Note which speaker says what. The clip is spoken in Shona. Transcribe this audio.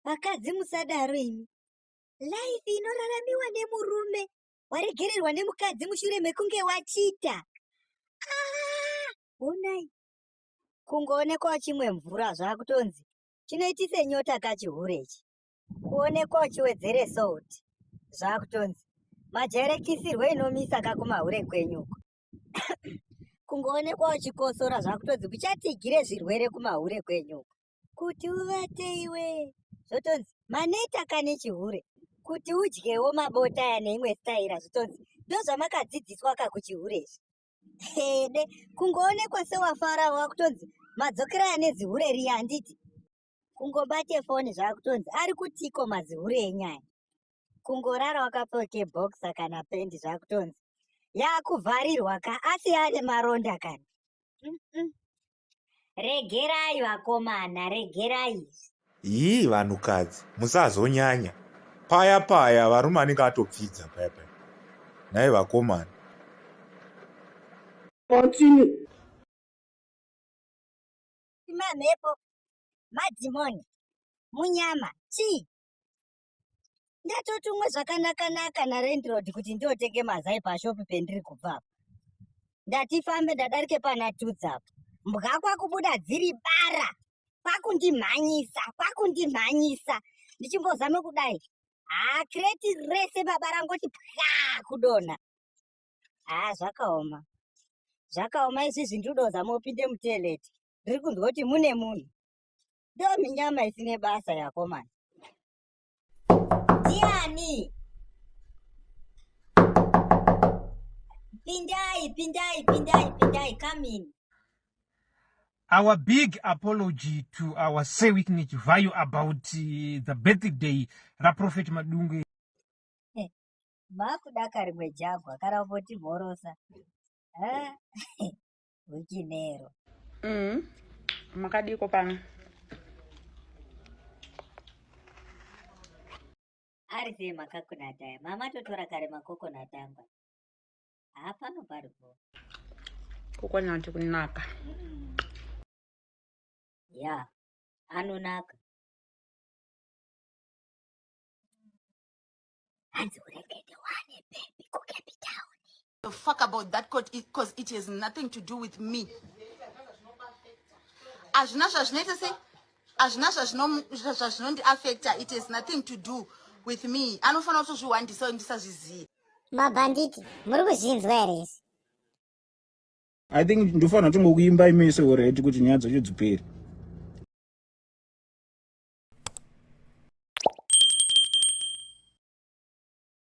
Speaker 1: Vakadzi musadaro imi. Life inoraramiwa nemurume waregererwa nemukadzi mushure mekunge wachita. Onai. Kungoonekwa chimwe mvura zvakutonzi chinoitise nyota kachihurechi. Kuonekwa chiwedzere salt zvakutonzi majarekisirwe inomisa kakumahure kwenyuko. Kungoonekwa uchikosora zvakutonzi kuchatigire zvirwere kumahure kwenyuko. Kuti uvate iwe zvotonzi maneta kane chihure. Kuti udyewo mabota aya neimwe staira zvotonzi ndozvamakadzidziswa kakuchihurechi. Hede kungoonekwa sewafara wakutonzi madzokera ane zihure riya handiti. Kungobate foni zvakutonzi ari kutiko mazihure enyaya. Kungorara wakapfeke boxer kana pendi zvakutonzi yakuvharirwa ka asi ane maronda kana. Regerai vakomana, regerai.
Speaker 2: Vanhukadzi musazonyanya. Paya varume anenge atopfidza paya. Nai vakomana.
Speaker 3: Continue.
Speaker 1: Mamhepo, madhimoni, munyama, chii? Ndatotumwe zvakanaka naRendroad kuti ndotenge mazai pashopu pendiri kubva. Ndatifambe ndadarike pana Tudzapo. Mbwa kwakubuda dziri bara. Kwakundimhanyisa. Ndichimbozame kudai. Kreti rese baba rangoti pwa kudona. Zvakaoma. Zvakaoma izvi ndoza mopinde muteleti. Ndiri kunzwa kuti mune munhu. Ndo minyama isine basa yakomana. Ndiani? Pindai, come in.
Speaker 4: Our big apology to our Sewiknich Vayu about the birthday Prophet Madunge.
Speaker 1: Makudakari mwejagwa karamboti mhorosa. Uchinero.
Speaker 3: Makadiko pana.
Speaker 1: Arife makakunata ya. Mama totora kare makokonata anga. Hapano paripo.
Speaker 3: Coconut kunaka.
Speaker 1: Ya, anonaka. Hanzi urekete wane baby kukepi town.
Speaker 5: The fuck about that because it has nothing to do with me. Ajna affecta, it has nothing to do with me. Anofana kuzviwandisa ndisazviziva.
Speaker 1: Mabanditi, muri kuzvinzwa here?
Speaker 3: I think ndofana tongokuimba imese already kuti nyaya dzacho dzipere.